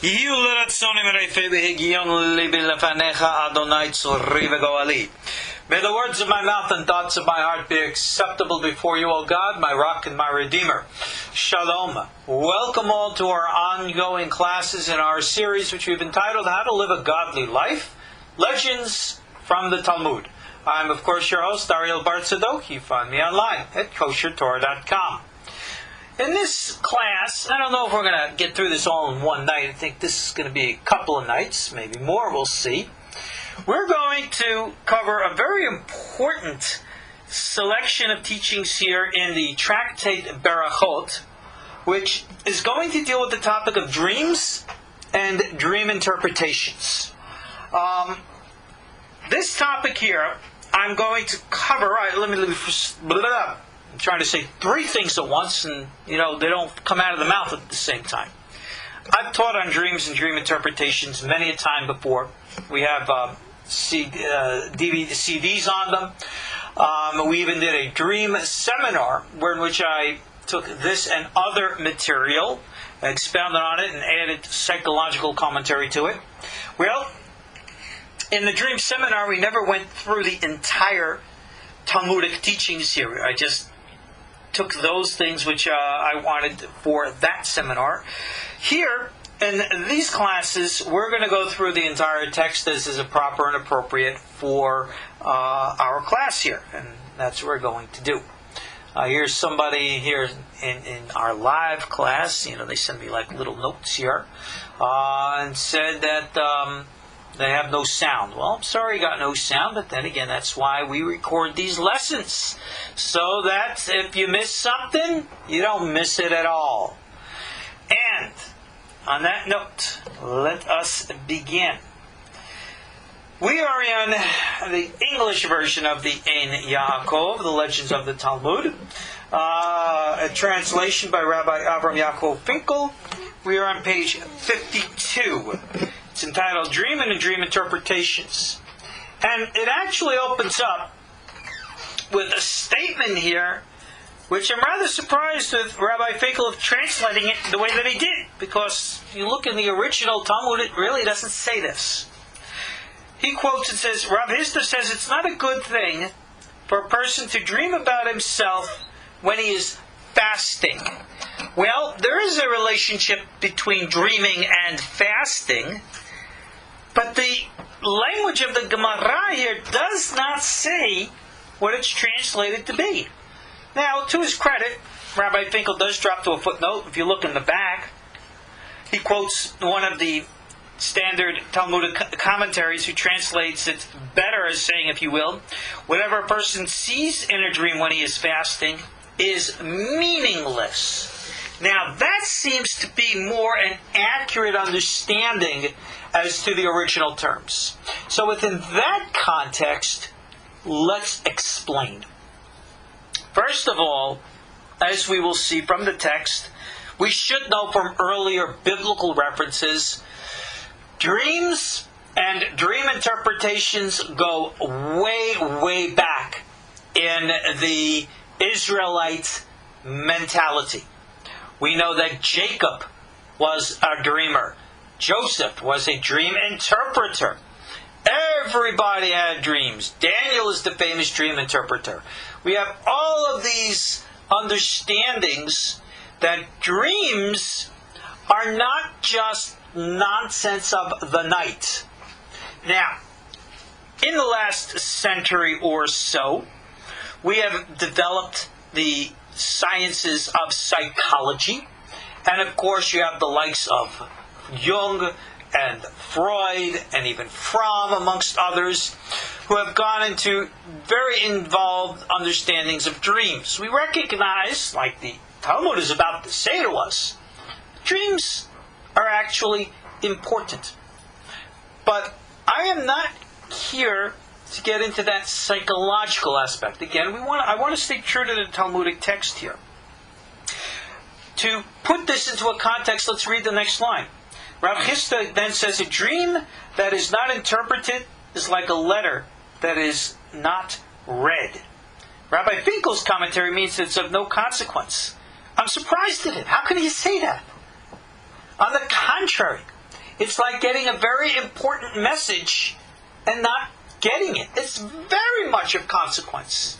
May the words of my mouth and thoughts of my heart be acceptable before you, O God, my rock and my redeemer. Shalom. Welcome all to our ongoing classes in our series which we've entitled How to Live a Godly Life, Legends from the Talmud. I'm, of course, your host, Ariel Tzadok. You find me online at KosherTorah.com. In this class, I don't know if we're going to get through this all in one night. I think this is going to be a couple of nights, maybe more, we'll see. We're going to cover a very important selection of teachings here in the tractate Berakhot, which is going to deal with the topic of dreams and dream interpretations. This topic here, I'm going to cover. I'm trying to say three things at once, and they don't come out of the mouth at the same time. I've taught on dreams and dream interpretations many a time before. We have CDs on them. We even did a dream seminar in which I took this and other material, expounded on it, and added psychological commentary to it. Well, in the dream seminar, we never went through the entire Talmudic teachings here. I just took those things which I wanted for that seminar. Here, in these classes, we're going to go through the entire text as is proper and appropriate for our class here. And that's what we're going to do. Here's somebody here in our live class. They send me like little notes here. And said that they have no sound. Well, I'm sorry you got no sound, but then again, that's why we record these lessons. So that if you miss something, you don't miss it at all. And on that note, let us begin. We are in the English version of the Ayn Yaakov, the Legends of the Talmud, a translation by Rabbi Ayn Yaakov Finkel. We are on page 52. It's entitled Dreaming and Dream Interpretations. And it actually opens up with a statement here, which I'm rather surprised with Rabbi Finkel of translating it the way that he did, because if you look in the original Talmud, it really doesn't say this. He quotes and says, Rav Hister says it's not a good thing for a person to dream about himself when he is fasting. Well, there is a relationship between dreaming and fasting, but the language of the Gemara here does not say what it's translated to be. Now, to his credit, Rabbi Finkel does drop to a footnote. If you look in the back, he quotes one of the standard Talmudic commentaries who translates it better as saying, if you will, whatever a person sees in a dream when he is fasting is meaningless. Now, that seems to be more an accurate understanding as to the original terms. So within that context, let's explain. First of all, as we will see from the text, we should know from earlier biblical references, dreams and dream interpretations go way, way back in the Israelite mentality. We know that Jacob was a dreamer. Joseph was a dream interpreter. Everybody had dreams. Daniel is the famous dream interpreter. We have all of these understandings that dreams are not just nonsense of the night. Now, in the last century or so, we have developed the sciences of psychology. And of course, you have the likes of Jung and Freud and even Fromm, amongst others, who have gone into very involved understandings of dreams. We recognize, like the Talmud is about to say to us, dreams are actually important. But I am not here to get into that psychological aspect. Again, I want to stay true to the Talmudic text here. To put this into a context, let's read the next line. Rav Chisda then says, a dream that is not interpreted is like a letter that is not read. Rabbi Finkel's commentary means it's of no consequence. I'm surprised at it. How can he say that? On the contrary, It's like getting a very important message and not getting it. It's very much of consequence.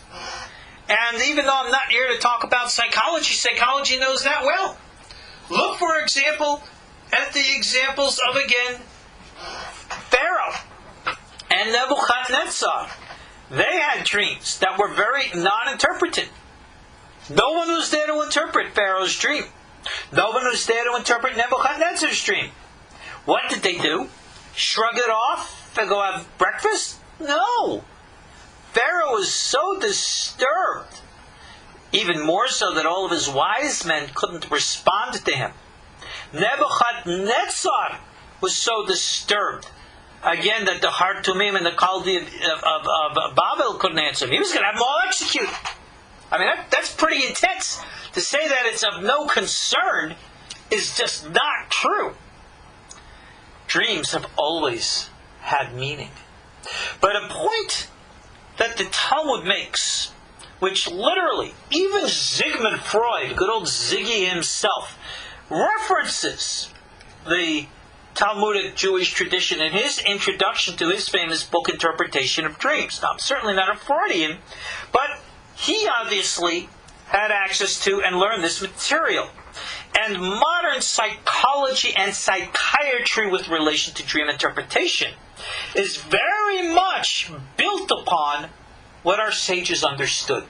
And even though I'm not here to talk about psychology, psychology knows that well. Look, for example, at the examples of, again, Pharaoh and Nebuchadnezzar. They had dreams that were very non-interpreted. No one was there to interpret Pharaoh's dream. No one was there to interpret Nebuchadnezzar's dream. What did they do? Shrug it off and go have breakfast? No. Pharaoh was so disturbed, even more so that all of his wise men couldn't respond to him. Nebuchadnezzar was so disturbed, again, that the Hartumim and the Chaldi of Babel couldn't answer him. He was going to have them all executed. I mean, that's pretty intense. To say that it's of no concern is just not true. Dreams have always had meaning. But a point that the Talmud makes, which literally, even Sigmund Freud, good old Ziggy himself, references the Talmudic Jewish tradition in his introduction to his famous book, Interpretation of Dreams. Now, I'm certainly not a Freudian, but he obviously had access to and learned this material. And modern psychology and psychiatry with relation to dream interpretation is very much built upon what our sages understood.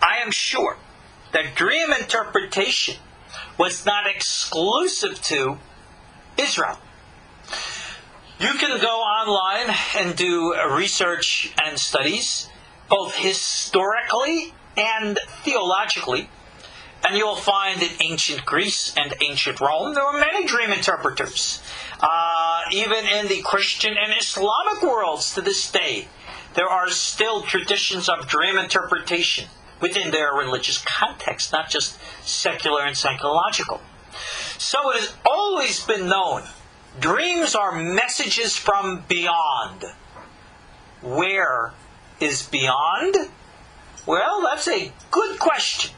I am sure that dream interpretation was not exclusive to Israel. You can go online and do research and studies, both historically and theologically, and you will find in ancient Greece and ancient Rome, there were many dream interpreters. Even in the Christian and Islamic worlds to this day, there are still traditions of dream interpretation within their religious context, not just secular and psychological. So it has always been known, dreams are messages from beyond. Where is beyond? Well, that's a good question.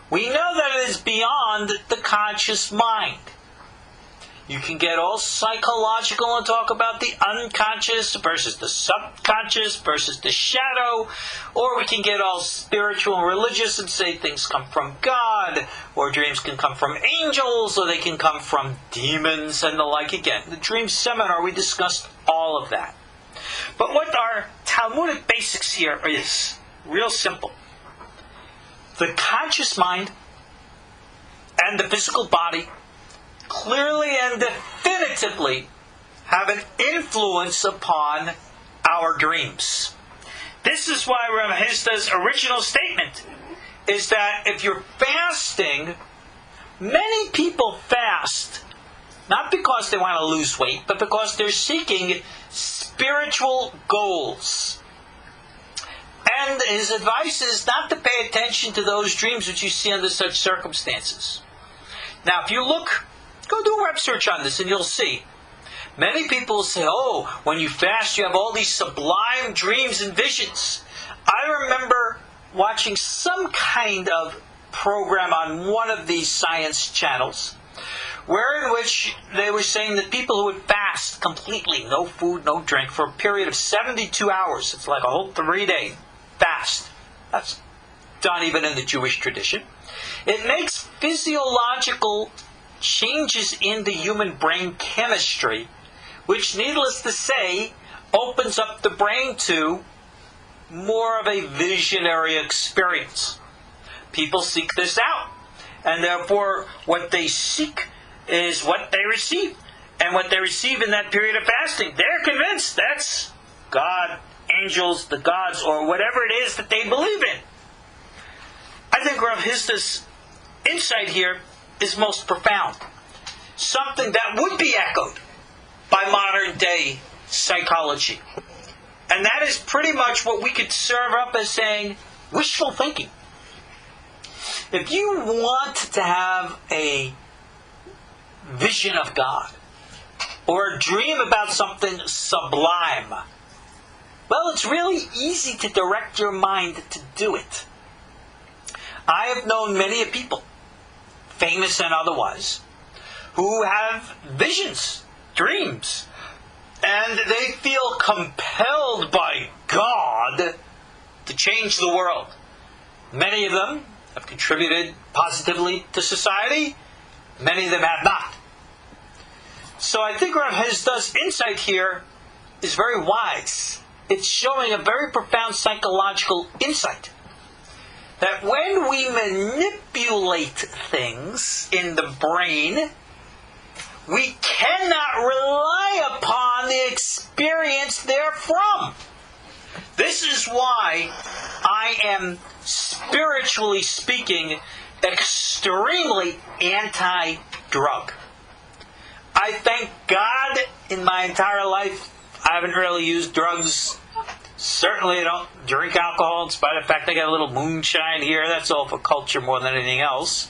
We know that it is beyond the conscious mind. You can get all psychological and talk about the unconscious versus the subconscious versus the shadow, or we can get all spiritual and religious and say things come from God, or dreams can come from angels, or they can come from demons and the like. Again, the dream seminar, we discussed all of that. But what our Talmudic basics here is real simple. The conscious mind and the physical body clearly and definitively have an influence upon our dreams. This is why Rav Hizda's original statement is that if you're fasting, many people fast not because they want to lose weight, but because they're seeking spiritual goals. And his advice is not to pay attention to those dreams which you see under such circumstances. Now, if you look, go do a web search on this and you'll see. Many people say, oh, when you fast you have all these sublime dreams and visions. I remember watching some kind of program on one of these science channels, in which they were saying that people who would fast completely, no food, no drink, for a period of 72 hours, it's like a whole 3-day fast. That's done even in the Jewish tradition. It makes physiological changes in the human brain chemistry, which, needless to say, opens up the brain to more of a visionary experience. People seek this out, and therefore what they seek is what they receive. And what they receive in that period of fasting, they're convinced that's God, angels, the gods, or whatever it is that they believe in. I think Rav Hizda's insight here is most profound. Something that would be echoed by modern day psychology. And that is pretty much what we could serve up as saying wishful thinking. If you want to have a vision of God, or a dream about something sublime, well, it's really easy to direct your mind to do it. I have known many people, famous and otherwise, who have visions, dreams, and they feel compelled by God to change the world. Many of them have contributed positively to society. Many of them have not. So I think Rav Hizda's insight here is very wise. It's showing a very profound psychological insight. That when we manipulate things in the brain, we cannot rely upon the experience therefrom. This is why I am, spiritually speaking, extremely anti-drug. I thank God in my entire life I haven't really used drugs. Certainly I don't drink alcohol, in spite of the fact I got a little moonshine here. That's all for culture more than anything else.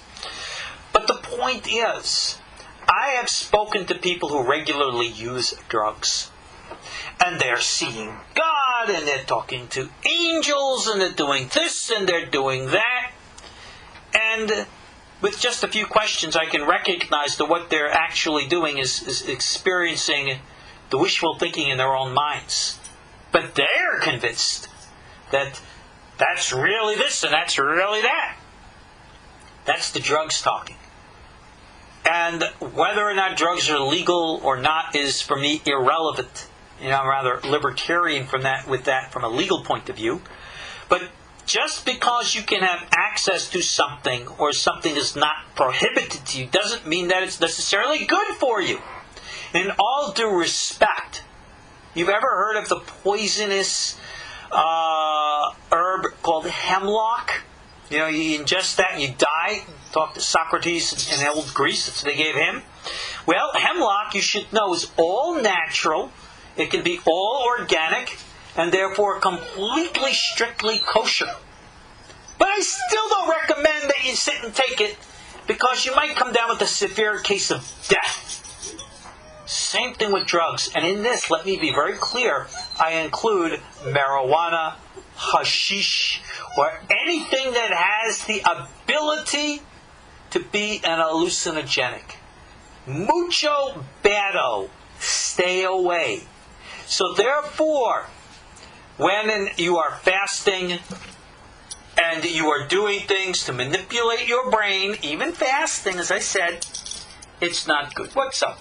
But the point is, I have spoken to people who regularly use drugs. And they're seeing God, and they're talking to angels, and they're doing this, and they're doing that. And with just a few questions, I can recognize that what they're actually doing is experiencing the wishful thinking in their own minds. But they're convinced that that's really this and that's really that. That's the drugs talking. And whether or not drugs are legal or not is, for me, irrelevant. I'm rather libertarian from a legal point of view. But just because you can have access to something or something is not prohibited to you doesn't mean that it's necessarily good for you. In all due respect, you've ever heard of the poisonous herb called hemlock? You ingest that and you die. Talk to Socrates in old Greece. That's what they gave him. Well, hemlock, you should know, is all natural. It can be all organic and therefore completely, strictly kosher. But I still don't recommend that you sit and take it because you might come down with a severe case of death. Same thing with drugs. And in this, let me be very clear, I include marijuana, hashish, or anything that has the ability to be an hallucinogenic. Mucho bado. Stay away. So therefore, when you are fasting and you are doing things to manipulate your brain, even fasting, as I said, it's not good. What's up?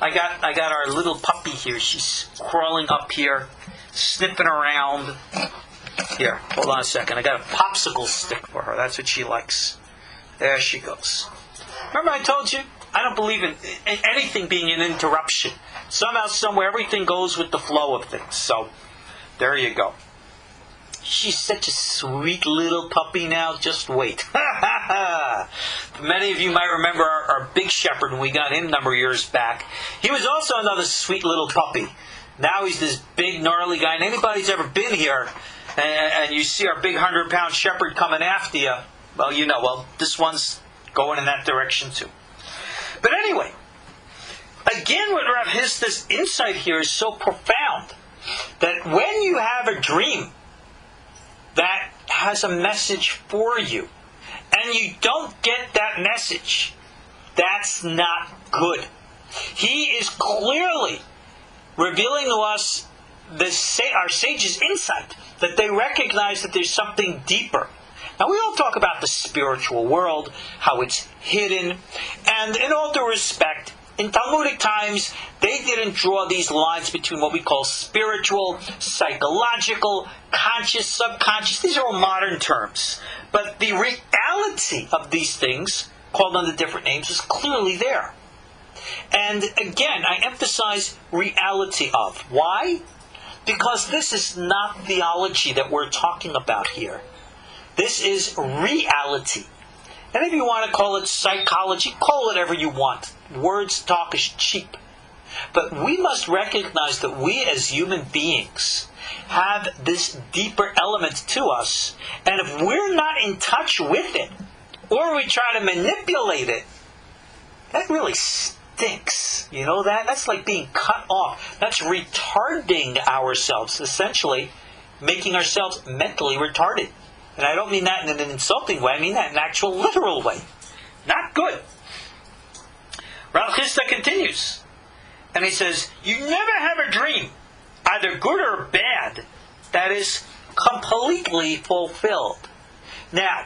I got our little puppy here. She's crawling up here, sniffing around. Here, hold on a second. I got a popsicle stick for her. That's what she likes. There she goes. Remember I told you, I don't believe in anything being an interruption. Somehow, somewhere, everything goes with the flow of things. So, there you go. She's such a sweet little puppy now. Just wait. Many of you might remember our big shepherd when we got him a number of years back. He was also another sweet little puppy. Now he's this big, gnarly guy. And anybody's ever been here and you see our big 100-pound shepherd coming after you, well, this one's going in that direction too. But anyway, again, what Rav Hizda's insight here is so profound that when you have a dream that has a message for you, and you don't get that message, that's not good. He is clearly revealing to us our sages' insight, that they recognize that there's something deeper. Now, we all talk about the spiritual world, how it's hidden, and in all due respect, in Talmudic times, they didn't draw these lines between what we call spiritual, psychological, conscious, subconscious. These are all modern terms. But the reality of these things, called under different names, is clearly there. And again, I emphasize reality of. Why? Because this is not theology that we're talking about here. This is reality. And if you want to call it psychology, call it whatever you want. Words talk is cheap. But we must recognize that we as human beings have this deeper element to us. And if we're not in touch with it, or we try to manipulate it, that really stinks. You know that? That's like being cut off. That's retarding ourselves, essentially making ourselves mentally retarded. And I don't mean that in an insulting way. I mean that in an actual literal way. Not good. Rav Chisda continues, and he says, you never have a dream, either good or bad, that is completely fulfilled. Now,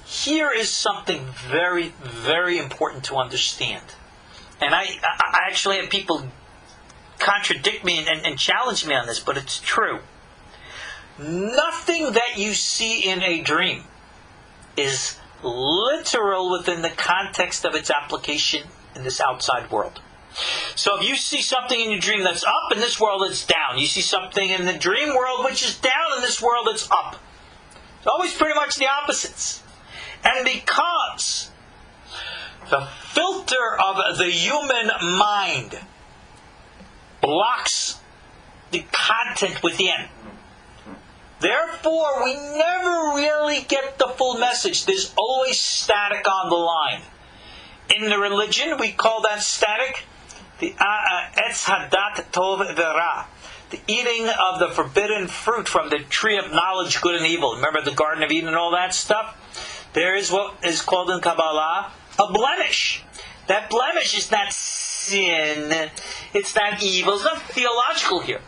here is something very, very important to understand. And I actually have people contradict me and challenge me on this, but it's true. Nothing that you see in a dream is literal within the context of its application in this outside world. So if you see something in your dream that's up, in this world it's down. You see something in the dream world which is down, in this world it's up. It's always pretty much the opposites. And because the filter of the human mind blocks the content within, therefore we never really get the full message. There's always static on the line. In the religion, we call that static the Etz Hadat Tov Vera, the eating of the forbidden fruit from the tree of knowledge, good and evil. Remember the Garden of Eden and all that stuff? There is what is called in Kabbalah a blemish. That blemish is not sin, it's not evil, it's not theological here.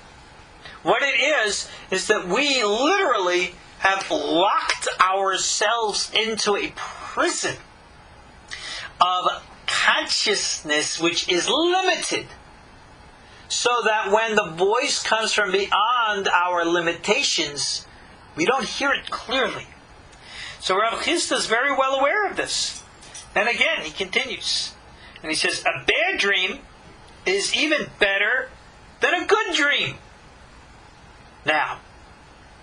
What it is that we literally have locked ourselves into a prison of consciousness which is limited, so that when the voice comes from beyond our limitations, we don't hear it clearly. So Rav Chisda is very well aware of this. And again, he continues, and he says, a bad dream is even better than a good dream. Now,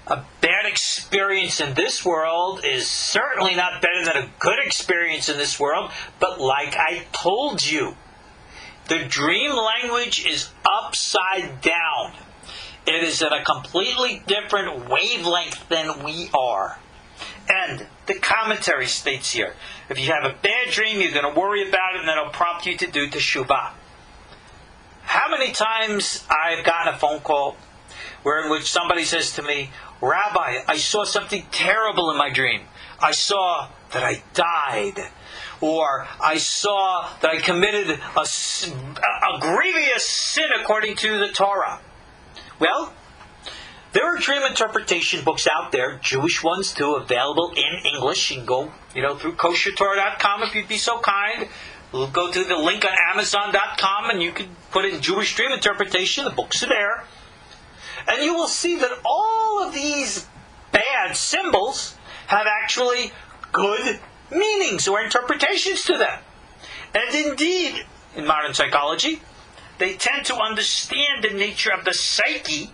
a bad experience in this world is certainly not better than a good experience in this world, but like I told you, the dream language is upside down. It is at a completely different wavelength than we are. And the commentary states here, if you have a bad dream, you're going to worry about it, and that'll prompt you to do teshuvah. How many times I've gotten a phone call in which somebody says to me, Rabbi, I saw something terrible in my dream. I saw that I died. Or I saw that I committed a grievous sin according to the Torah. Well, there are dream interpretation books out there, Jewish ones too, available in English. You can go, through KosherTorah.com if you'd be so kind. We'll go to the link on Amazon.com and you can put in Jewish dream interpretation. The books are there. And you will see that all of these bad symbols have actually good meanings or interpretations to them. And indeed, in modern psychology, they tend to understand the nature of the psyche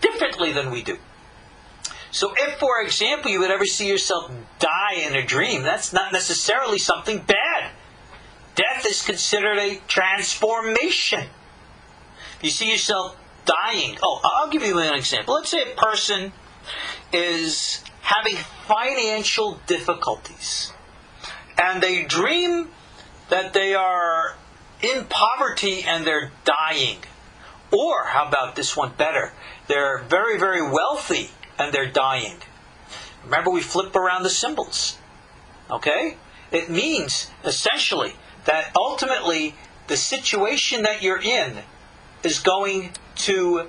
differently than we do. So if, for example, you would ever see yourself die in a dream, that's not necessarily something bad. Death is considered a transformation. If you see yourself dying, I'll give you an example. Let's say a person is having financial difficulties, and they dream that they are in poverty and they're dying. Or, how about this one better? They're very, very wealthy and they're dying. Remember, we flip around the symbols. Okay? It means, essentially, that ultimately the situation that you're in is going to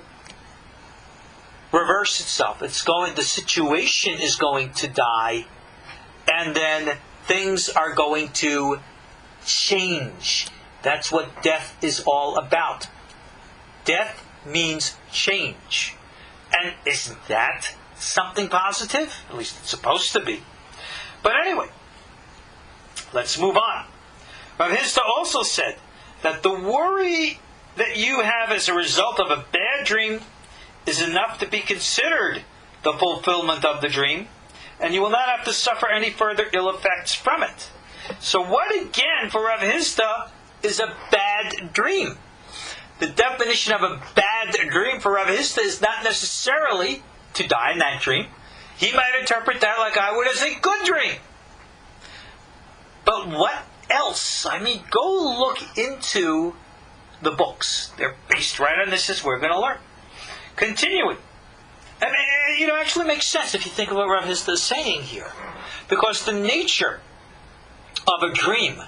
reverse itself. The situation is going to die, and then things are going to change. That's what death is all about. Death means change. And isn't that something positive? At least it's supposed to be. But anyway, let's move on. Rav Chisda also said that the worry that you have as a result of a bad dream is enough to be considered the fulfillment of the dream, and you will not have to suffer any further ill effects from it. So what again for Rav Chisda is a bad dream? The definition of a bad dream for Rav Chisda is not necessarily to die in that dream. He might interpret that like I would as a good dream. But what else? Go look into the books. They're based right on this, as we're going to learn. Continuing. And it actually makes sense if you think of what Rav Chisda is saying here. Because the nature of a dream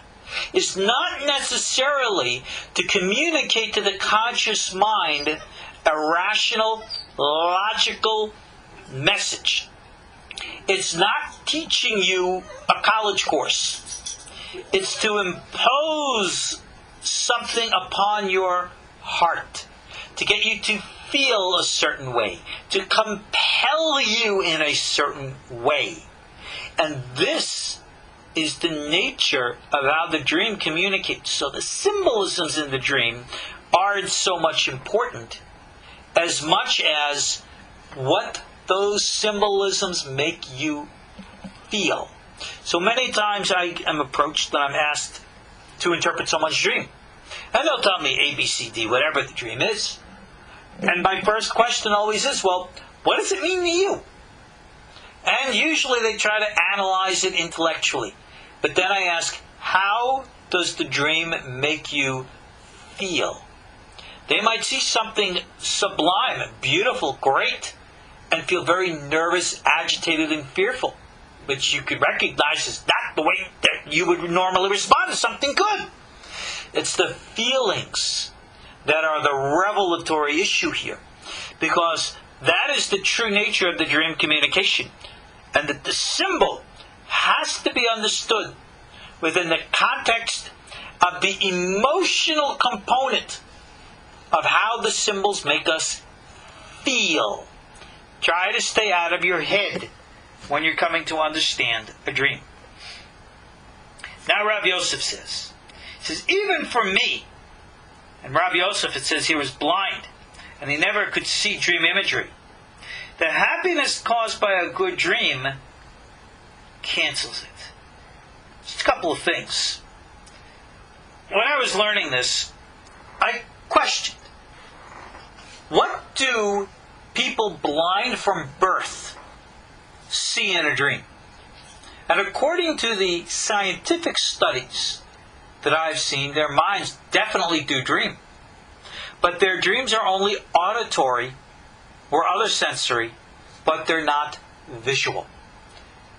is not necessarily to communicate to the conscious mind a rational, logical message. It's not teaching you a college course. It's to impose something upon your heart, to get you to feel a certain way, to compel you in a certain way. And this is the nature of how the dream communicates. So the symbolisms in the dream aren't so much important as much as what those symbolisms make you feel. So many times I am approached and I'm asked to interpret someone's dream. And they'll tell me A, B, C, D, whatever the dream is. And my first question always is, well, what does it mean to you? And usually they try to analyze it intellectually. But then I ask, how does the dream make you feel? They might see something sublime, beautiful, great, and feel very nervous, agitated, and fearful, which you could recognize as not the way that you would normally respond to something good. It's the feelings that are the revelatory issue here, because that is the true nature of the dream communication, and that the symbol has to be understood within the context of the emotional component of how the symbols make us feel. Try to stay out of your head when you're coming to understand a dream. Now Rav Yosef says, even for me, and Rav Yosef, it says he was blind, and he never could see dream imagery, the happiness caused by a good dream cancels it. Just a couple of things. When I was learning this, I questioned, what do people blind from birth see in a dream? And according to the scientific studies that I've seen, their minds definitely do dream. But their dreams are only auditory or other sensory, but they're not visual.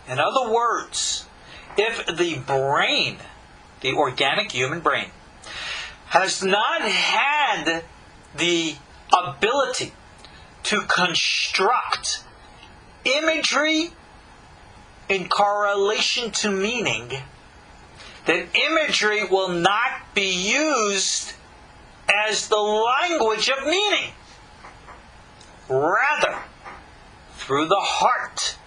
In other words, if the brain, the organic human brain, has not had the ability to construct imagery in correlation to meaning, then imagery will not be used as the language of meaning. Rather, through the heart,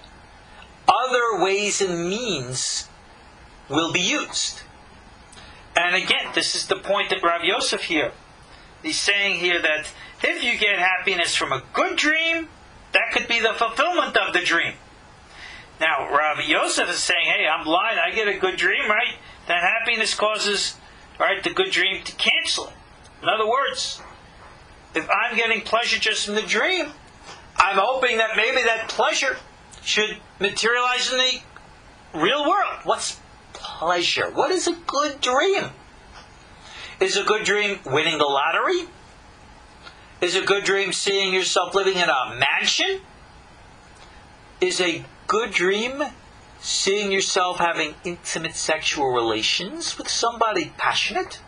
other ways and means will be used. And again, this is the point that Rav Yosef here, he's saying here that if you get happiness from a good dream, that could be the fulfillment of the dream. Now, Rav Yosef is saying, hey, I'm blind, I get a good dream, right? That happiness causes, right, the good dream to cancel it. In other words, if I'm getting pleasure just from the dream, I'm hoping that maybe that pleasure should materialize in the real world. What's pleasure? What is a good dream? Is a good dream winning the lottery? Is a good dream seeing yourself living in a mansion? Is a good dream seeing yourself having intimate sexual relations with somebody passionate?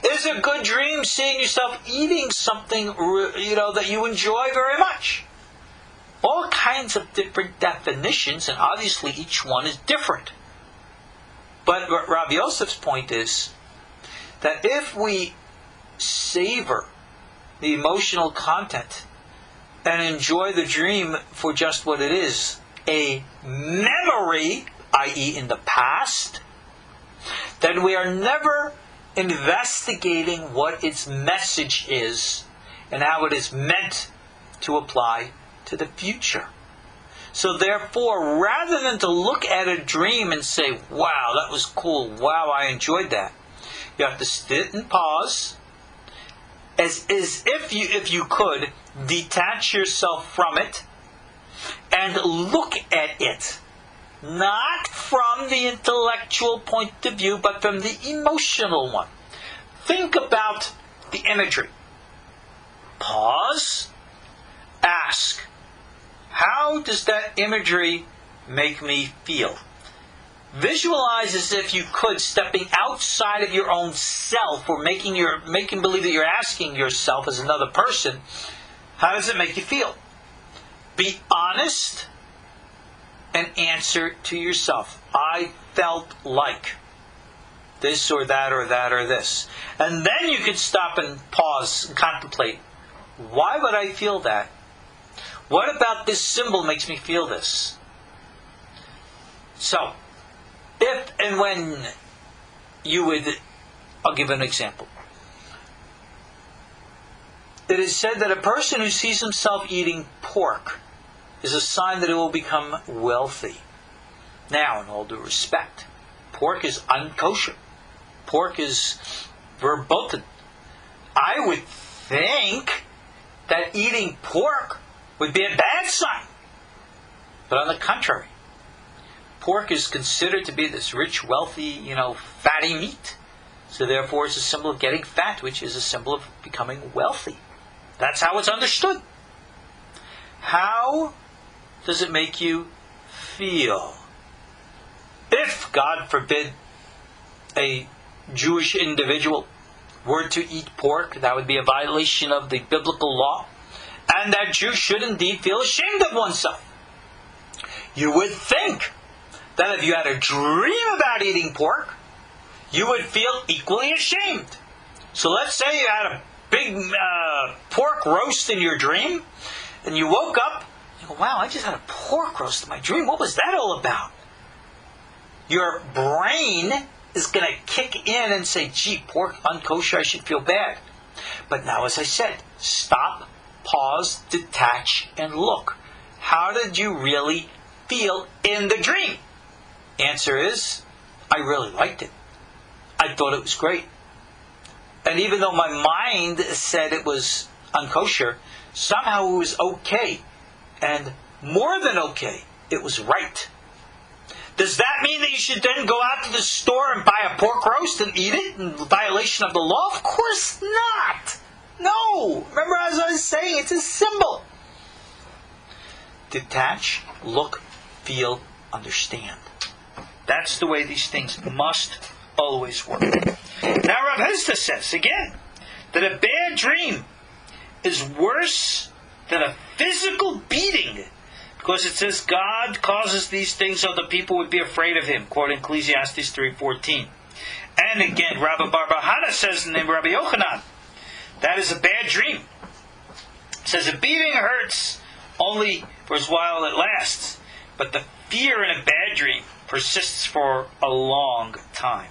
Is a good dream seeing yourself eating something, that you enjoy very much? All kinds of different definitions, and obviously each one is different. But Rabbi Yosef's point is that if we savor the emotional content and enjoy the dream for just what it is, a memory, i.e. in the past, then we are never investigating what its message is and how it is meant to apply to the future. So therefore, rather than to look at a dream and say, wow, that was cool, wow, I enjoyed that, you have to sit and pause, as if you could, detach yourself from it and look at it. Not from the intellectual point of view, but from the emotional one. Think about the imagery. Pause. Ask, how does that imagery make me feel? Visualize as if you could, stepping outside of your own self, or making believe that you're asking yourself as another person, how does it make you feel? Be honest and answer to yourself. I felt like this or that or that or this. And then you can stop and pause and contemplate. Why would I feel that? What about this symbol makes me feel this? So, if and when you would, I'll give an example. It is said that a person who sees himself eating pork is a sign that he will become wealthy. Now, in all due respect, pork is unkosher. Pork is verboten. I would think that eating pork would be a bad sign. But on the contrary, pork is considered to be this rich, wealthy, fatty meat. So therefore it's a symbol of getting fat, which is a symbol of becoming wealthy. That's how it's understood. How does it make you feel? If, God forbid, a Jewish individual were to eat pork, that would be a violation of the biblical law, and that Jew should indeed feel ashamed of oneself. You would think that if you had a dream about eating pork, you would feel equally ashamed. So let's say you had a big pork roast in your dream, and you woke up, you go, wow, I just had a pork roast in my dream. What was that all about? Your brain is going to kick in and say, gee, pork unkosher, I should feel bad. But now, as I said, stop, pause, detach, and look. How did you really feel in the dream? Answer is, I really liked it. I thought it was great. And even though my mind said it was unkosher, somehow it was okay. And more than okay, it was right. Does that mean that you should then go out to the store and buy a pork roast and eat it in violation of the law? Of course not. No. Remember, as I was saying, it's a symbol. Detach, look, feel, understand. That's the way these things must always work. Now Rav Hizda says, again, that a bad dream is worse than a physical beating, because it says God causes these things so the people would be afraid of Him, quoting Ecclesiastes 3:14. And again, Rabbi Bar Bahana says in the name of Rabbi Yochanan, that is a bad dream. It says a beating hurts only for as while it lasts, but the fear in a bad dream persists for a long time.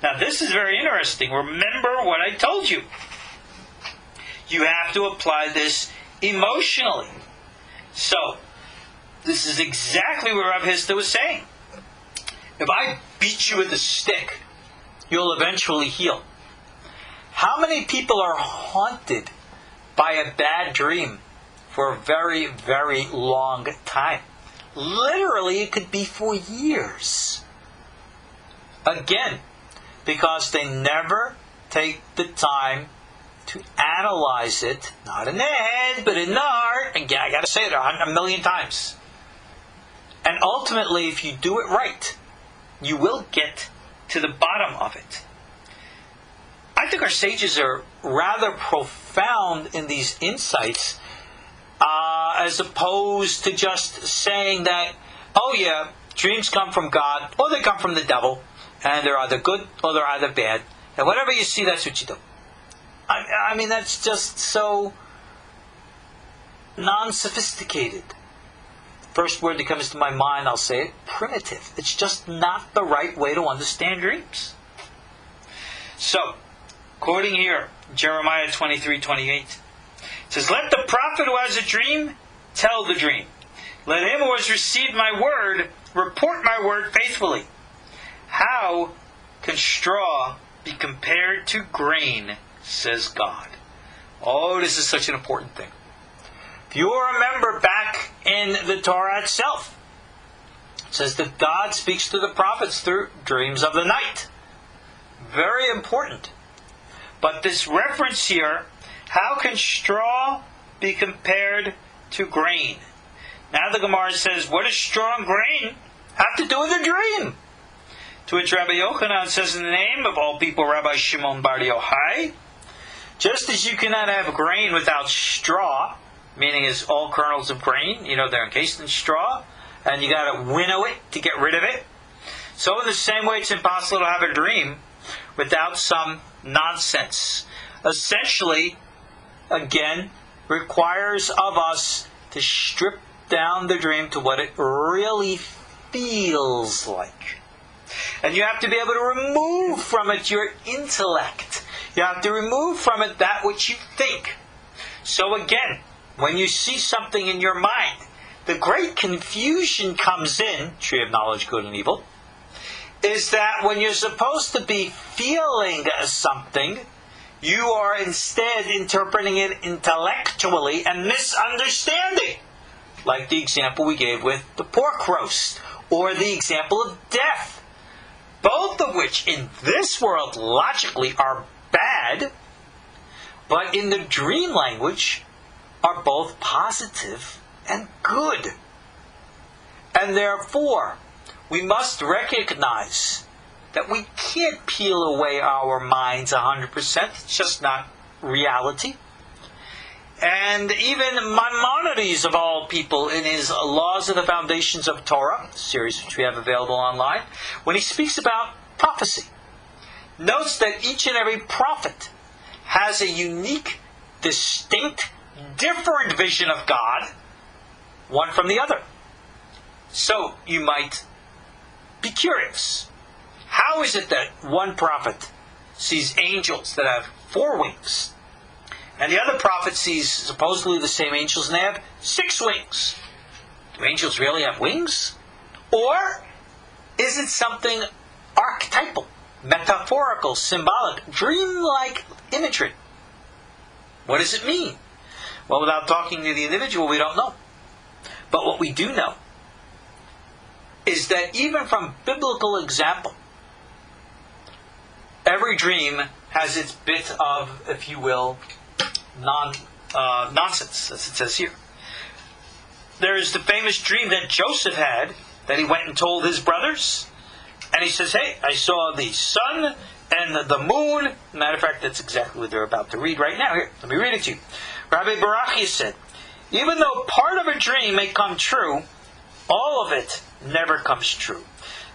Now this is very interesting. Remember what I told you. You have to apply this emotionally. So, this is exactly what Rav Hizda was saying. If I beat you with a stick, you'll eventually heal. How many people are haunted by a bad dream for a very, very long time? Literally, it could be for years. Again, because they never take the time to analyze it, not in the head, but in the heart. And I got to say it a million times. And ultimately, if you do it right, you will get to the bottom of it. I think our sages are rather profound in these insights, as opposed to just saying that, oh yeah, dreams come from God, or they come from the devil, and they're either good or they're either bad. And whatever you see, that's what you do. I mean, that's just so non-sophisticated. First word that comes to my mind, I'll say it, primitive. It's just not the right way to understand dreams. So, quoting here, Jeremiah 23:28, it says, let the prophet who has a dream tell the dream. Let him who has received my word report my word faithfully. How can straw be compared to grain, says God? Oh, this is such an important thing. If you remember back in the Torah itself, it says that God speaks to the prophets through dreams of the night. Very important. But this reference here, how can straw be compared to grain? Now the Gemara says, what does straw and grain have to do with a dream? To which Rabbi Yochanan says, in the name of all people, Rabbi Shimon Bar Yochai, just as you cannot have grain without straw, meaning it's all kernels of grain, they're encased in straw, and you got to winnow it to get rid of it. So in the same way, it's impossible to have a dream without some nonsense. Essentially, again, requires of us to strip down the dream to what it really feels like. And you have to be able to remove from it your intellect. You have to remove from it that which you think. So again, when you see something in your mind, the great confusion comes in, tree of knowledge, good and evil, is that when you're supposed to be feeling something, you are instead interpreting it intellectually and misunderstanding. Like the example we gave with the pork roast, or the example of death. Both of which in this world logically are bad, but in the dream language are both positive and good. And therefore, we must recognize that we can't peel away our minds 100%. It's just not reality. And even Maimonides, of all people, in his Laws of the Foundations of Torah, series which we have available online, when he speaks about prophecy, notes that each and every prophet has a unique, distinct, different vision of God, one from the other. So you might be curious. How is it that one prophet sees angels that have 4 wings, and the other prophet sees supposedly the same angels and they have 6 wings? Do angels really have wings? Or is it something archetypal, metaphorical, symbolic, dream-like imagery? What does it mean? Well, without talking to the individual, we don't know. But what we do know is that even from biblical example, every dream has its bit of, if you will, nonsense, as it says here. There is the famous dream that Joseph had, that he went and told his brothers. And he says, hey, I saw the sun and the moon. Matter of fact, that's exactly what they're about to read right now. Here, let me read it to you. Rabbi Berakhot said, even though part of a dream may come true, all of it never comes true.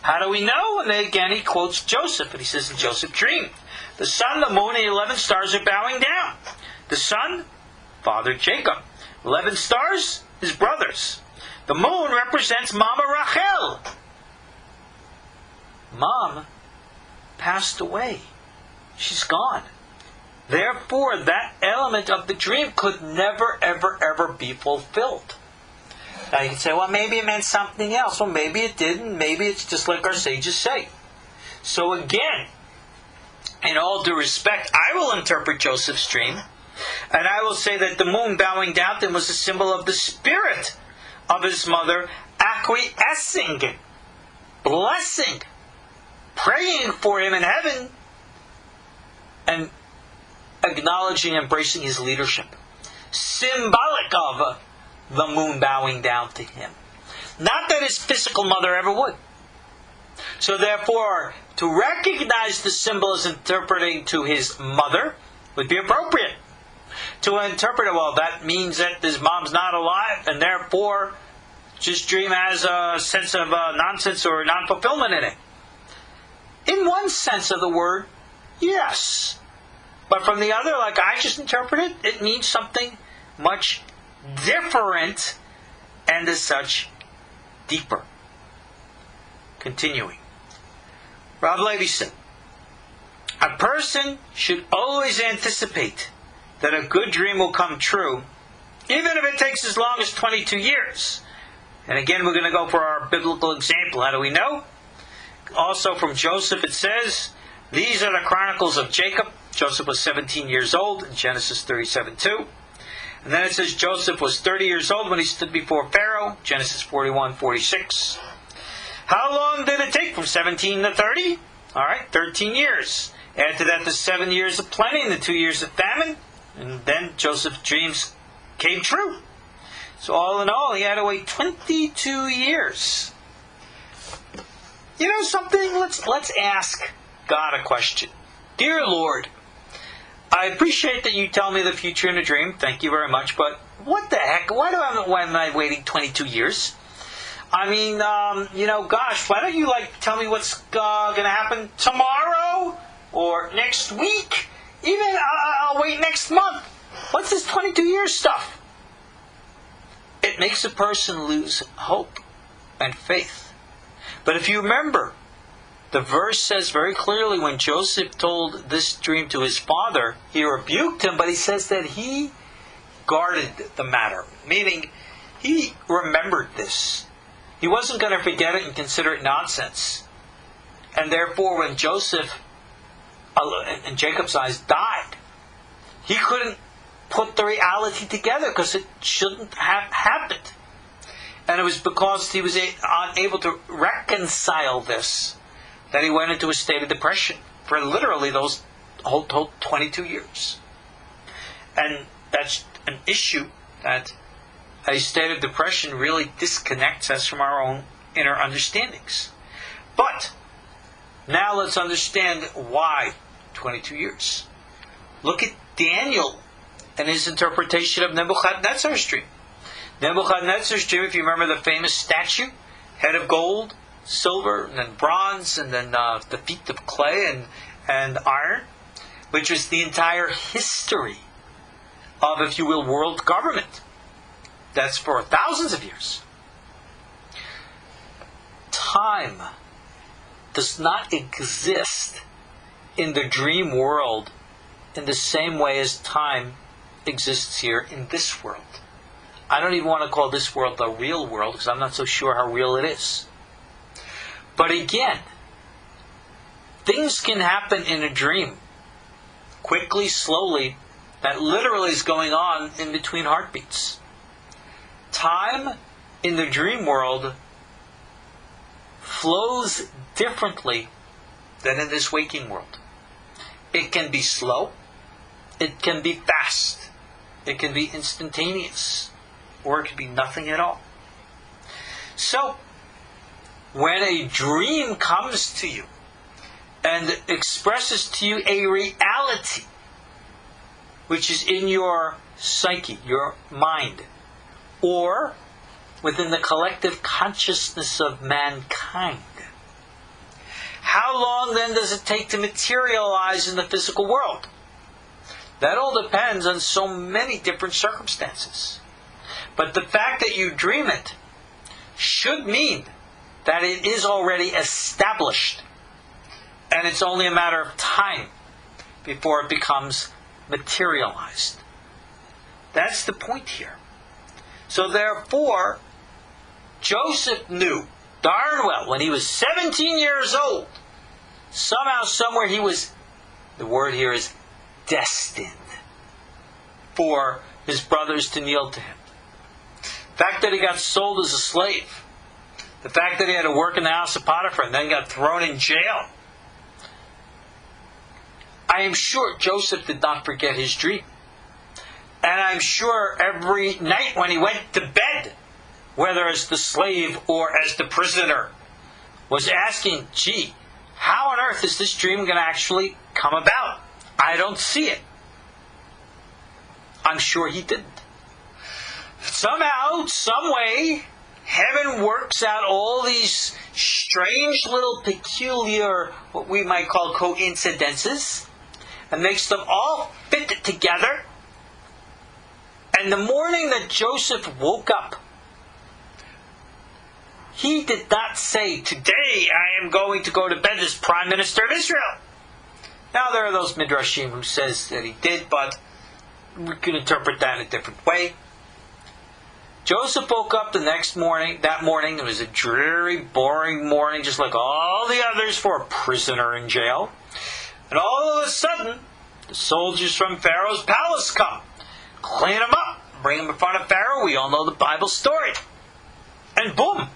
How do we know? And then again, he quotes Joseph, and he says in Joseph dreamed, the sun, the moon, and the 11 stars are bowing down. The sun, father Jacob. 11 stars, his brothers. The moon represents Mama Rachel. Mom passed away. She's gone. Therefore, that element of the dream could never, ever, ever be fulfilled. Now you can say, well, maybe it meant something else. Well, maybe it didn't. Maybe it's just like our sages say. So again, in all due respect, I will interpret Joseph's dream, and I will say that the moon bowing down to him was a symbol of the spirit of his mother acquiescing, blessing, praying for him in heaven, and acknowledging, embracing his leadership. Symbolic of the moon bowing down to him. Not that his physical mother ever would. So therefore, to recognize the symbol as interpreting to his mother would be appropriate. To interpret it, well, that means that his mom's not alive, and therefore, just dream has a sense of nonsense or non-fulfillment in it. In one sense of the word, yes. But from the other, like I just interpreted, it means something much different and as such deeper. Continuing. Rav Levi said, a person should always anticipate that a good dream will come true, even if it takes as long as 22 years. And again, we're going to go for our biblical example. How do we know? Also from Joseph it says, these are the chronicles of Jacob. Joseph was 17 years old in Genesis 37:2. And then it says Joseph was 30 years old when he stood before Pharaoh, Genesis 41:46. How long did it take from 17 to 30? All right, 13 years. Add to that the 7 years of plenty and the 2 years of famine. And then Joseph's dreams came true. So all in all, he had to wait 22 years. You know something? Let's ask God a question. Dear Lord, I appreciate that you tell me the future in a dream. Thank you very much. But what the heck? Why am I waiting 22 years? I mean, gosh, why don't you tell me what's going to happen tomorrow or next week? Even I'll wait next month. What's this 22 years stuff? It makes a person lose hope and faith. But if you remember, the verse says very clearly when Joseph told this dream to his father, he rebuked him, but he says that he guarded the matter, meaning he remembered this. He wasn't going to forget it and consider it nonsense. And therefore, when Joseph, in Jacob's eyes, died, he couldn't put the reality together because it shouldn't have happened. And it was because he was unable to reconcile this that he went into a state of depression for literally those whole 22 years. And that's an issue that a state of depression really disconnects us from our own inner understandings. But now let's understand why 22 years. Look at Daniel and his interpretation of Nebuchadnezzar's dream. Nebuchadnezzar's dream, if you remember the famous statue, head of gold, silver, and then bronze, and then the feet of clay and iron, which was the entire history of, if you will, world government. That's for thousands of years. Time does not exist in the dream world in the same way as time exists here in this world. I don't even want to call this world the real world because I'm not so sure how real it is. But again, things can happen in a dream, quickly, slowly, that literally is going on in between heartbeats. Time in the dream world flows differently than in this waking world. It can be slow, it can be fast, it can be instantaneous, or it can be nothing at all. So, when a dream comes to you and expresses to you a reality which is in your psyche, your mind, or within the collective consciousness of mankind, how long then does it take to materialize in the physical world? That all depends on so many different circumstances. But the fact that you dream it should mean that it is already established. And it's only a matter of time before it becomes materialized. That's the point here. So therefore, Joseph knew darn well when he was 17 years old, somehow, somewhere he was, the word here is destined for his brothers to kneel to him. The fact that he got sold as a slave, the fact that he had to work in the house of Potiphar and then got thrown in jail. I am sure Joseph did not forget his dream. And I'm sure every night when he went to bed, whether as the slave or as the prisoner, was asking, gee, how on earth is this dream going to actually come about? I don't see it. I'm sure he didn't. Somehow, some way, heaven works out all these strange little peculiar, what we might call coincidences, and makes them all fit together. And the morning that Joseph woke up, he did not say, today I am going to go to bed as Prime Minister of Israel. Now there are those midrashim who says that he did, but we can interpret that in a different way. Joseph woke up the next morning. That morning, it was a dreary, boring morning, just like all the others for a prisoner in jail. And all of a sudden, the soldiers from Pharaoh's palace come, clean him up, bring him in front of Pharaoh. We all know the Bible story. And boom,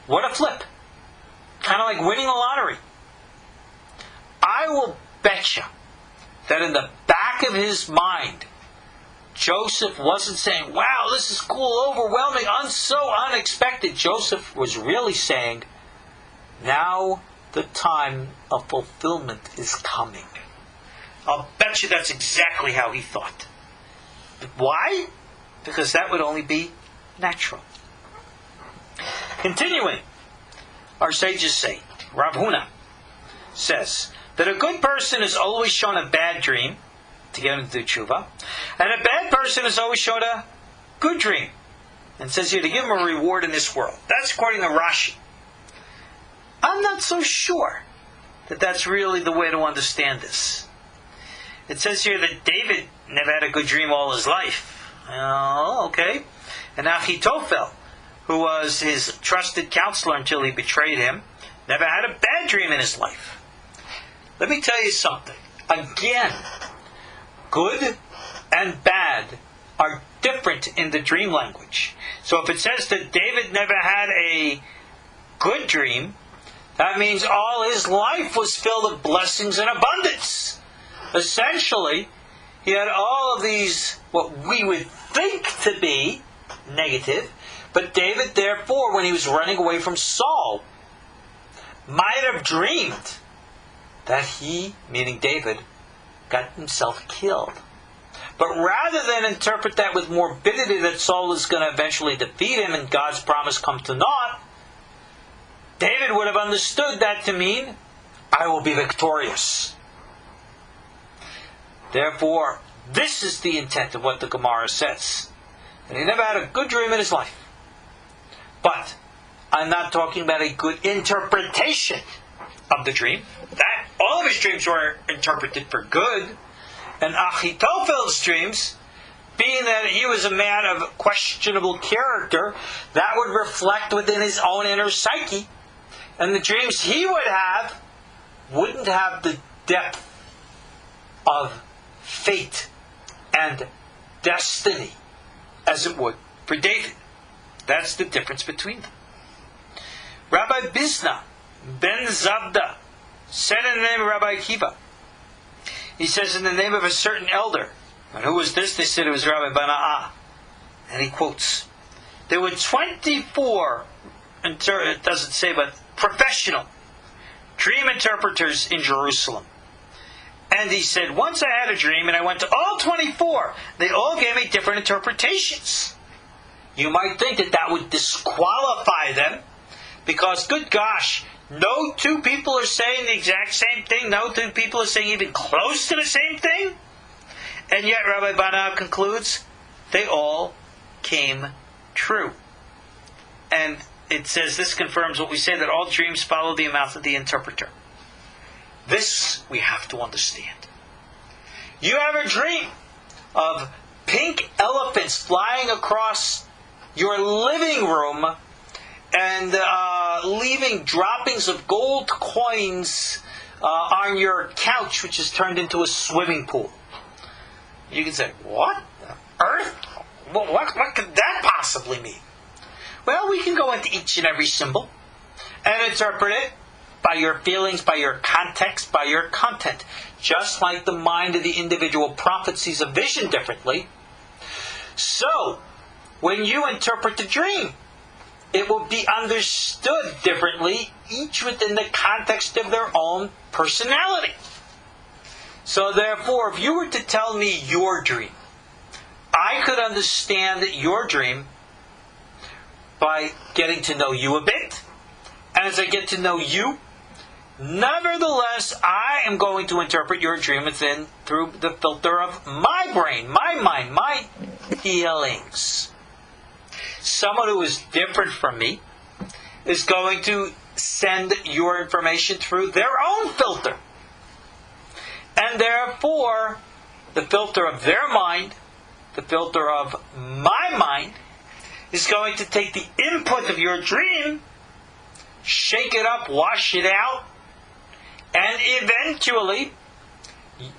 what a flip. Kind of like winning the lottery. I will bet you that in the back of his mind, Joseph wasn't saying, wow, this is cool, overwhelming, so unexpected. Joseph was really saying, Now the time of fulfillment is coming. I'll bet you that's exactly how he thought. Why? Because that would only be natural. Continuing, our sages say, Rav Huna says, that a good person is always shown a bad dream to get him to do tshuva, and a bad person is always shown a good dream. And says here to give him a reward in this world. That's according to Rashi. I'm not so sure that that's really the way to understand this. It says here that David never had a good dream all his life. Oh, okay. And Achitophel, who was his trusted counselor until he betrayed him, never had a bad dream in his life. Let me tell you something. Again, good and bad are different in the dream language. So if it says that David never had a good dream, that means all his life was filled with blessings and abundance. Essentially, he had all of these, what we would think to be negative, but David, therefore, when he was running away from Saul, might have dreamed that he, meaning David, got himself killed. But rather than interpret that with morbidity that Saul is going to eventually defeat him and God's promise come to naught, David would have understood that to mean, I will be victorious. Therefore, this is the intent of what the Gemara says. And he never had a good dream in his life. But I'm not talking about a good interpretation of the dream. That all of his dreams were interpreted for good. And Achitophel's dreams, being that he was a man of questionable character, that would reflect within his own inner psyche. And the dreams he would have wouldn't have the depth of fate and destiny as it would for David. That's the difference between them. Rabbi Bizna ben Zabda said in the name of Rabbi Akiva, he says in the name of a certain elder. And who was this? They said it was Rabbi Bana'ah. And he quotes, there were 24, it doesn't say, but professional dream interpreters in Jerusalem. And he said, once I had a dream and I went to all 24. They all gave me different interpretations. You might think that that would disqualify them, because, good gosh, no two people are saying the exact same thing. No two people are saying even close to the same thing. And yet Rabbi Bana'ah concludes, they all came true. And it says, this confirms what we say, that all dreams follow the mouth of the interpreter. This we have to understand. You have a dream of pink elephants flying across your living room and leaving droppings of gold coins on your couch, which is turned into a swimming pool. You can say, what? Earth? What could that possibly mean? Well, we can go into each and every symbol and interpret it by your feelings, by your context, by your content. Just like the mind of the individual prophet sees a vision differently, so when you interpret the dream, it will be understood differently, each within the context of their own personality. So therefore, if you were to tell me your dream, I could understand your dream by getting to know you a bit. And as I get to know you, nevertheless, I am going to interpret your dream through the filter of my brain, my mind, my feelings. Someone who is different from me is going to send your information through their own filter. And therefore, the filter of their mind, the filter of my mind, is going to take the input of your dream, shake it up, wash it out, and eventually,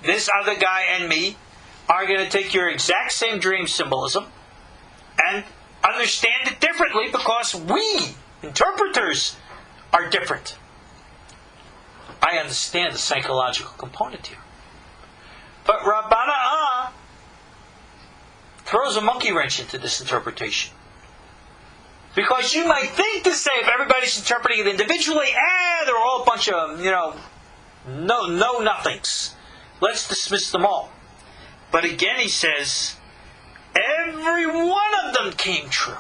this other guy and me are going to take your exact same dream symbolism and understand it differently, because we, interpreters, are different. I understand the psychological component here. But Rabbana'ah throws a monkey wrench into this interpretation. Because you might think to say, if everybody's interpreting it individually, they're all a bunch of, no nothings. Let's dismiss them all. But again, he says, every one of them came true.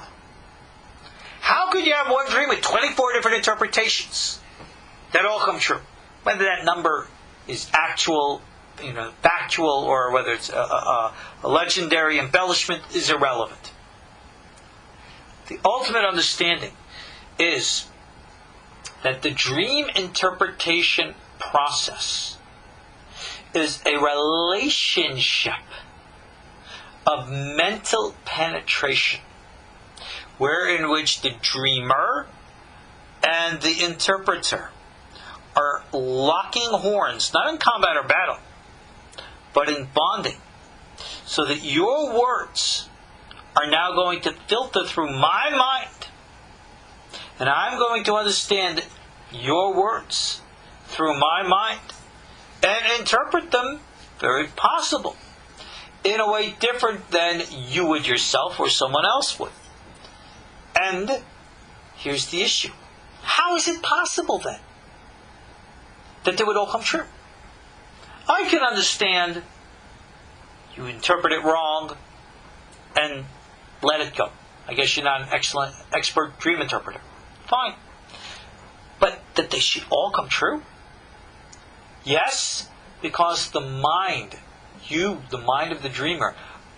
How could you have one dream with 24 different interpretations that all come true? Whether that number is actual, factual, or whether it's a legendary embellishment is irrelevant. The ultimate understanding is that the dream interpretation process is a relationship of mental penetration, wherein which the dreamer and the interpreter are locking horns, not in combat or battle, but in bonding, so that your words are now going to filter through my mind, and I'm going to understand your words through my mind and interpret them, very possible, in a way different than you would yourself or someone else would. And here's the issue. How is it possible then that they would all come true? I can understand you interpret it wrong and let it go. I guess you're not an expert dream interpreter. Fine. But that they should all come true? Yes, because the mind, the mind of the dreamer,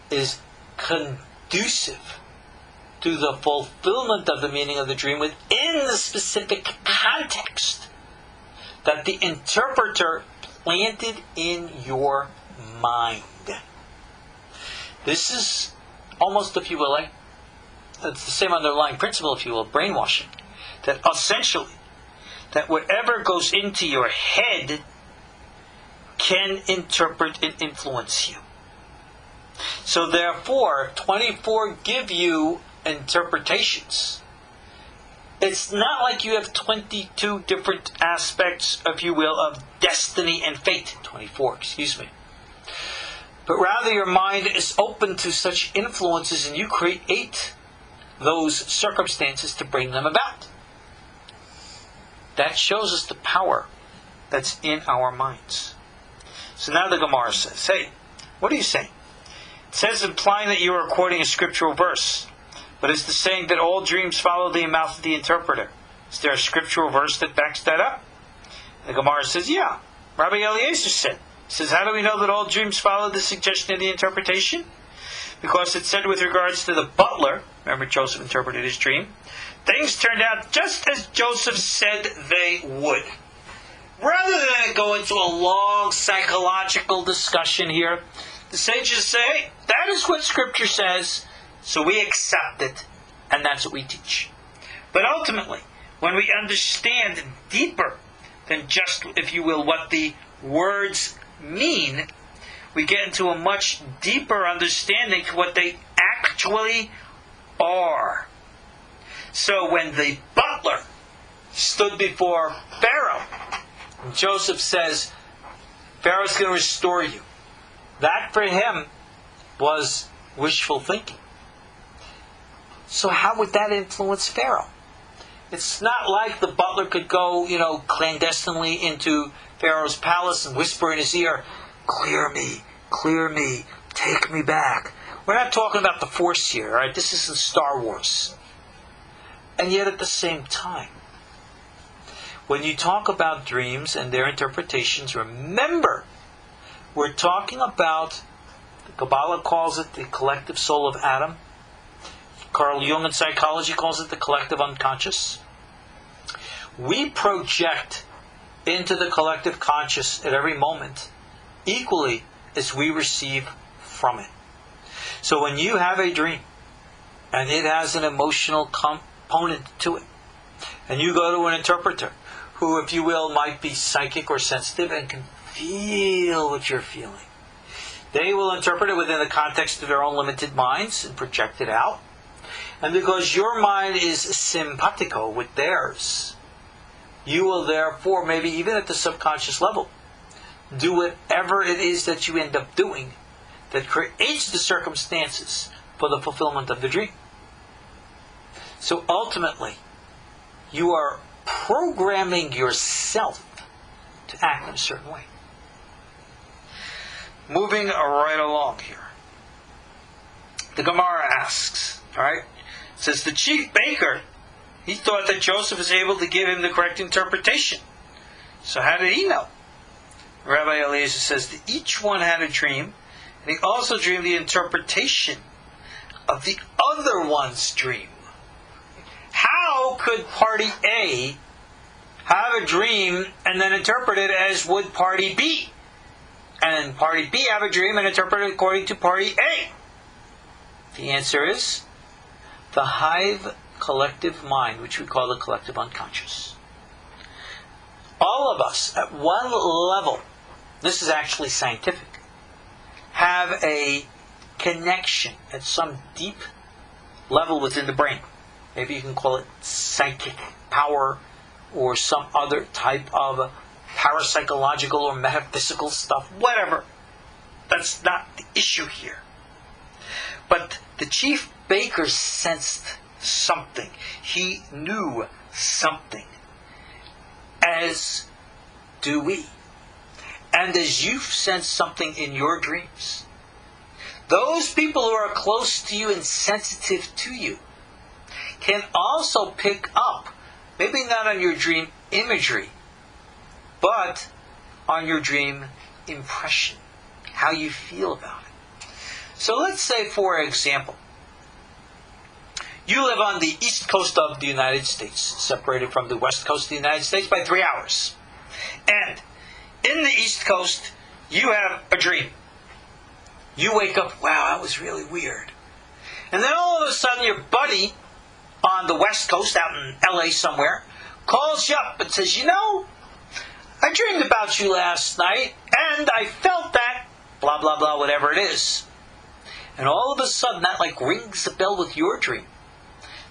is conducive to the fulfillment of the meaning of the dream within the specific context that the interpreter planted in your mind. This is almost, if you will, it's the same underlying principle, if you will, brainwashing. That essentially, that whatever goes into your head can interpret and influence you. So therefore, 24 give you interpretations. It's not like you have 22 different aspects, if you will, of destiny and fate. 24, excuse me. But rather your mind is open to such influences, and you create those circumstances to bring them about. That shows us the power that's in our minds. So now the Gemara says, hey, what are you saying? It says, implying that you are quoting a scriptural verse. But it's the saying that all dreams follow the mouth of the interpreter. Is there a scriptural verse that backs that up? The Gemara says, yeah. Rabbi Eliezer said. He says, how do we know that all dreams follow the suggestion of the interpretation? Because it said with regards to the butler, remember Joseph interpreted his dream, things turned out just as Joseph said they would. Rather than go into a long psychological discussion here, the sages say, hey, that is what Scripture says, so we accept it, and that's what we teach. But ultimately, when we understand deeper than just, if you will, what the words mean, we get into a much deeper understanding of what they actually are. So when the butler stood before Pharaoh, Joseph says, Pharaoh's going to restore you. That for him was wishful thinking. So how would that influence Pharaoh? It's not like the butler could go, clandestinely into Pharaoh's palace and whisper in his ear, clear me, take me back. We're not talking about the Force here, right? This isn't Star Wars. And yet at the same time, when you talk about dreams and their interpretations, remember, we're talking about, the Kabbalah calls it the collective soul of Adam. Carl Jung in psychology calls it the collective unconscious. We project into the collective conscious at every moment equally as we receive from it. So when you have a dream and it has an emotional component to it, and you go to an interpreter who, if you will, might be psychic or sensitive and can feel what you're feeling, they will interpret it within the context of their own limited minds and project it out. And because your mind is simpatico with theirs, you will therefore, maybe even at the subconscious level, do whatever it is that you end up doing that creates the circumstances for the fulfillment of the dream. So ultimately, you are programming yourself to act in a certain way. Moving right along here. The Gemara asks, alright, says the chief baker, he thought that Joseph was able to give him the correct interpretation. So how did he know? Rabbi Eliezer says that each one had a dream, and he also dreamed the interpretation of the other one's dream. How could party A have a dream and then interpret it as would party B? And then party B have a dream and interpret it according to party A? The answer is the hive collective mind, which we call the collective unconscious. All of us, at one level, this is actually scientific, have a connection at some deep level within the brain. Maybe you can call it psychic power or some other type of parapsychological or metaphysical stuff, whatever. That's not the issue here. But the chief baker sensed something. He knew something. As do we. And as you sense something in your dreams, those people who are close to you and sensitive to you can also pick up, maybe not on your dream imagery, but on your dream impression, how you feel about it. So let's say, for example, you live on the east coast of the United States, separated from the west coast of the United States by 3 hours. And in the east coast, you have a dream. You wake up, wow, that was really weird. And then all of a sudden your buddy on the west coast, out in LA somewhere, calls you up and says, you know, I dreamed about you last night, and I felt that, blah, blah, blah, whatever it is. And all of a sudden that like rings a bell with your dream.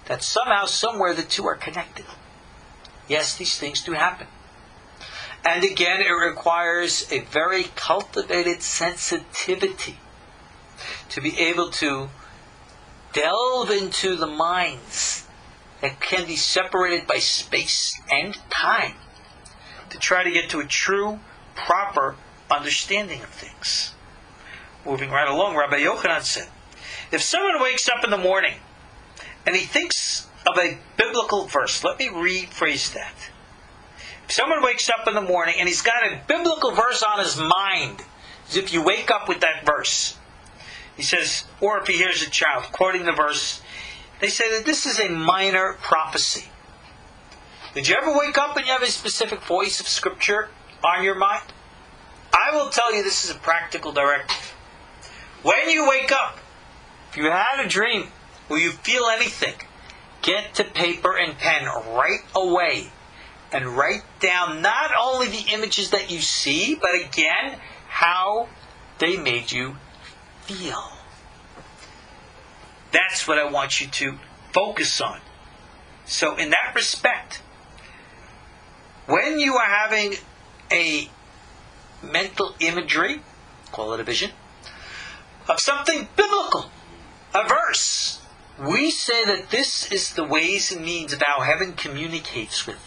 That somehow, somewhere, the two are connected. Yes, these things do happen. And again, it requires a very cultivated sensitivity to be able to delve into the minds that can be separated by space and time to try to get to a true, proper understanding of things. Moving right along, Rabbi Yochanan said, if someone wakes up in the morning and he thinks of a biblical verse, let me rephrase that. If someone wakes up in the morning and he's got a biblical verse on his mind, as if you wake up with that verse, he says, or if he hears a child quoting the verse, they say that this is a minor prophecy. Did you ever wake up and you have a specific voice of Scripture on your mind? I will tell you this is a practical directive. When you wake up, if you had a dream, or you feel anything, get to paper and pen right away and write down not only the images that you see, but again, how they made you feel. That's what I want you to focus on. So in that respect, when you are having a mental imagery, call it a vision, of something biblical, a verse, we say that this is the ways and means of how heaven communicates with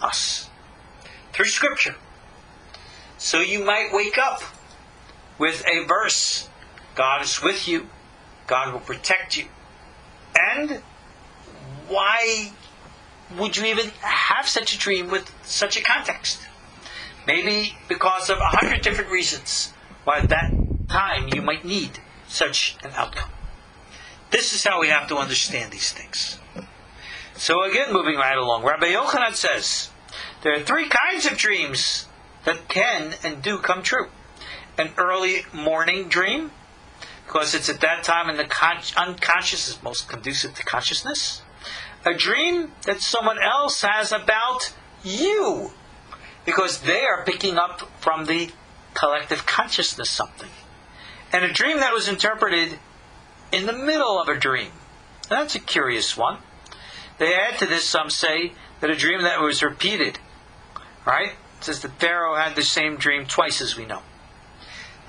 us. Through Scripture. So you might wake up with a verse. God is with you. God will protect you. And why would you even have such a dream with such a context? Maybe because of 100 different reasons why at that time you might need such an outcome. This is how we have to understand these things. So again, moving right along, Rabbi Yochanan says, there are 3 kinds of dreams that can and do come true. An early morning dream, because it's at that time in the unconscious is most conducive to consciousness. A dream that someone else has about you, because they are picking up from the collective consciousness something. And a dream that was interpreted in the middle of a dream. Now, that's a curious one. They add to this, some say, that a dream that was repeated. Right? It says that Pharaoh had the same dream twice, as we know.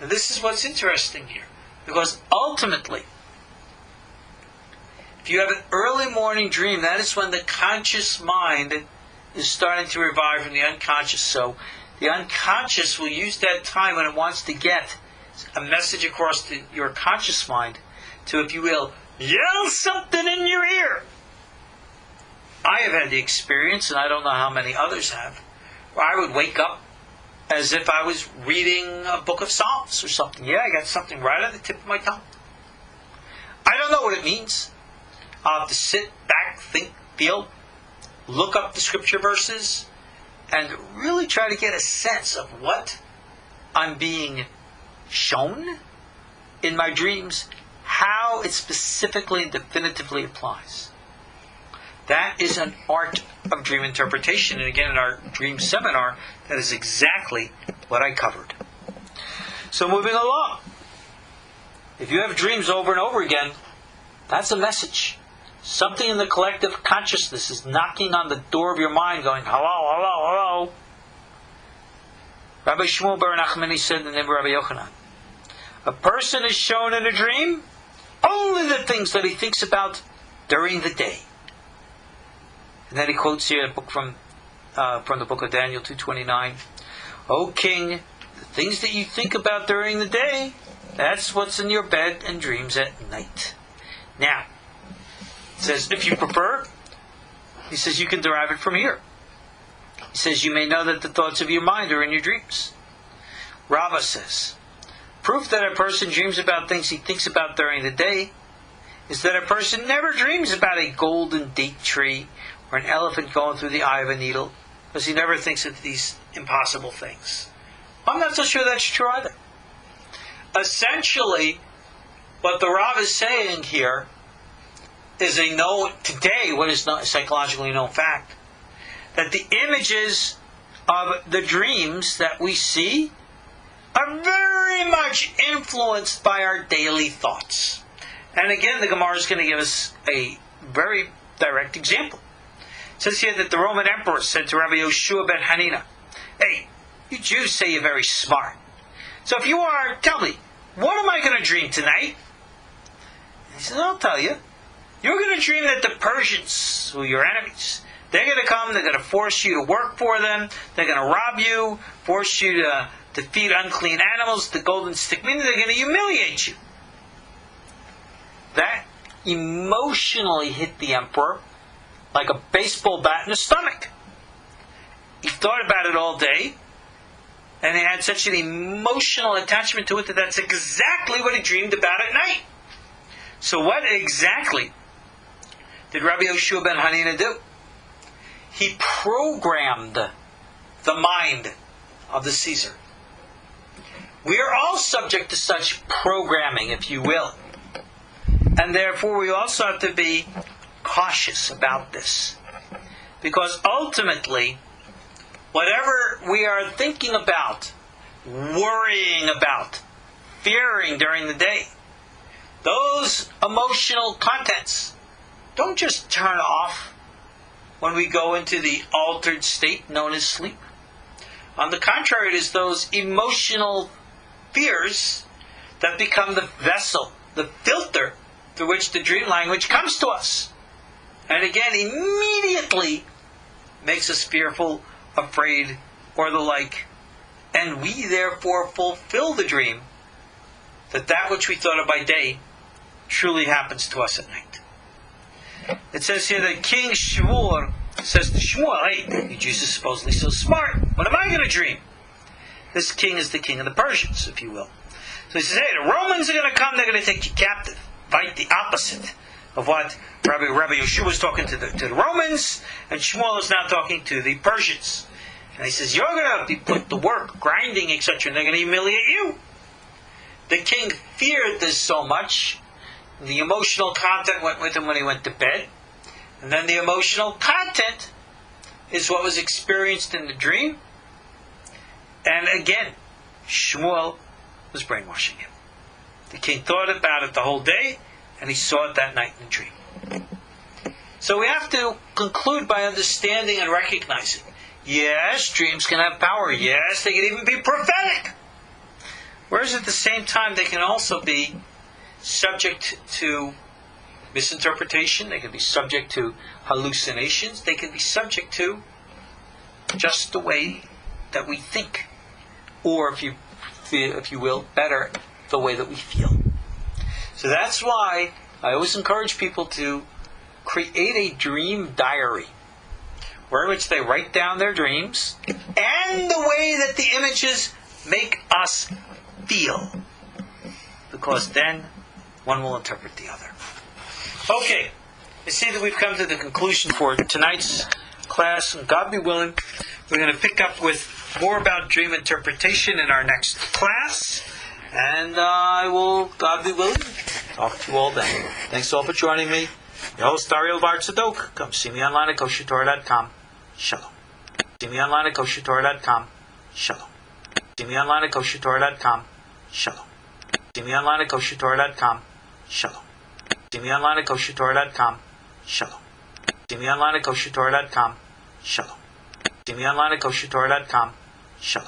Now, this is what's interesting here. Because ultimately, if If you have an early morning dream, that is when the conscious mind is starting to revive from the unconscious. So the unconscious will use that time when it wants to get a message across to your conscious mind to, if you will, yell something in your ear. I have had the experience, and I don't know how many others have, where I would wake up as if I was reading a book of Psalms or something. Yeah, I got something right on the tip of my tongue. I don't know what it means. I'll have to sit back, think, feel, look up the scripture verses, and really try to get a sense of what I'm being shown in my dreams, how it specifically and definitively applies. That is an art of dream interpretation. And again, in our dream seminar, that is exactly what I covered. So moving along. If you have dreams over and over again, that's a message. Something in the collective consciousness is knocking on the door of your mind going, hello, hello, hello. Rabbi Shmuel Bar Nachmani said in the name of Rabbi Yochanan, a person is shown in a dream only the things that he thinks about during the day. And then he quotes here a book from the book of Daniel 2:29. O king, the things that you think about during the day, that's what's in your bed and dreams at night. Now, it says, if you prefer, he says you can derive it from here. He says you may know that the thoughts of your mind are in your dreams. Rava says, proof that a person dreams about things he thinks about during the day is that a person never dreams about a golden date tree or an elephant going through the eye of a needle, because he never thinks of these impossible things. I'm not so sure that's true either. Essentially, what the Rav is saying here is what is a psychologically known fact, that the images of the dreams that we see are very much influenced by our daily thoughts. And again, the Gemara is going to give us a very direct example. It says here that the Roman emperor said to Rabbi Yoshua ben Hanina, hey, you Jews say you're very smart. So if you are, tell me, what am I going to dream tonight? And he said, I'll tell you. You're going to dream that the Persians, who are your enemies, they're going to come, they're going to force you to work for them, they're going to rob you, force you to feed unclean animals, the golden stick, meaning they're going to humiliate you. That emotionally hit the emperor like a baseball bat in the stomach. He thought about it all day, and he had such an emotional attachment to it that that's exactly what he dreamed about at night. So what exactly did Rabbi Yoshua ben Hanina do? He programmed the mind of the Caesar. We are all subject to such programming, if you will. And therefore we also have to be cautious about this. Because ultimately, whatever we are thinking about, worrying about, fearing during the day, those emotional contents don't just turn off when we go into the altered state known as sleep. On the contrary, it is those emotional fears that become the vessel, the filter through which the dream language comes to us. And again, immediately makes us fearful, afraid, or the like. And we therefore fulfill the dream that which we thought of by day truly happens to us at night. It says here that King Shmuel says to Shmuel, hey, you Jews are supposedly so smart. What am I going to dream? This king is the king of the Persians, if you will. So he says, hey, the Romans are going to come, they're going to take you captive. Right, the opposite of what Rabbi Yoshua was talking to the Romans, and Shmuel is now talking to the Persians. And he says, you're going to be put to work, grinding, etc., and they're going to humiliate you. The king feared this so much, the emotional content went with him when he went to bed. And then the emotional content is what was experienced in the dream. And again, Shmuel was brainwashing him. The king thought about it the whole day, and he saw it that night in the dream. So we have to conclude by understanding and recognizing, yes, dreams can have power. Yes, they can even be prophetic. Whereas at the same time, they can also be subject to misinterpretation. They can be subject to hallucinations. They can be subject to just the way that we think, or if you will, better, the way that we feel. So that's why I always encourage people to create a dream diary, where in which they write down their dreams and the way that the images make us feel, because then one will interpret the other. Okay, you see that we've come to the conclusion for tonight's class, and God be willing, we're going to pick up with more about dream interpretation in our next class, and I will, God be willing, talk to you all then. Thanks all for joining me. Your host, Ariel Tzadok. Come see me online at KosherTorah.com. Shalom. See me online at KosherTorah.com. Shalom. See me online at KosherTorah.com. Shalom. See me online at KosherTorah.com. Shalom. See me online at KosherTorah.com. Shalom. See me online at KosherTorah.com. Shalom. See me online at KosherTorah.com. Shalom.